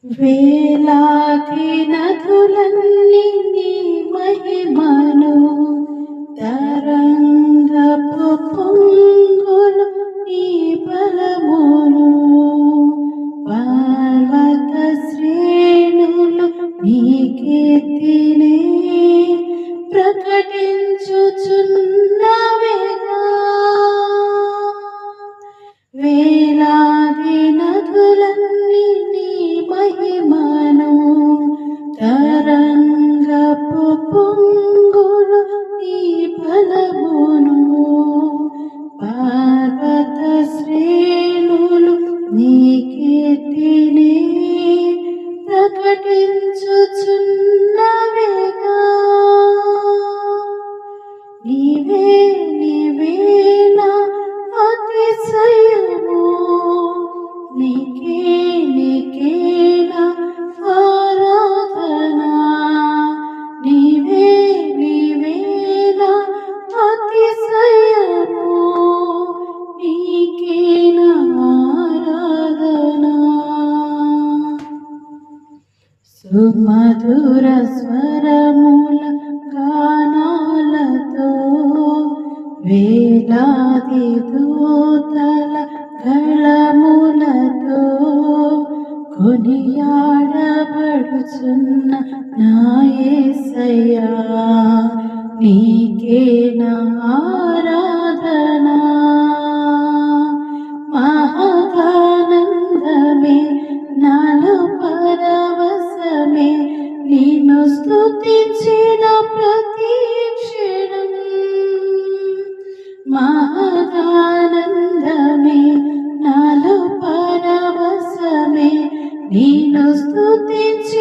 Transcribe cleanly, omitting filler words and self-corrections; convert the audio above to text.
వేలాది నదులన్నీ నీ మహిమను తరంగపు పొంగులు నీ బలమును పర్వత శ్రేణులు నీ కీర్తినే ప్రకటించుచున్నవేగా. వేలాది నదులన్నీ నీ మహిమను తరంగపు పొంగులు నీ బలమును పర్వత శ్రేణులు నీ కీర్తిని ప్రకటించుచున్నవేగా. నీవే నీవే నా అతిశయము, నీకే నీకే నా ఆరాధన. నీవే నీవే నా అతిశయము, నీకే నా ఆరాధన. సుమధుర స్వరముల గానాలతో వేలాది దూతల గళములతో కొనియాడబడుచున్న నా యేసయ్యా, నీకే నా ఆరాధన. మహదానందమే నాలో పరవశమే, నిన్ను స్తుతించిన ప్రతి క్షణం. మహదానందమే నాలో పరవశమే, నిన్ను స్తుతించిన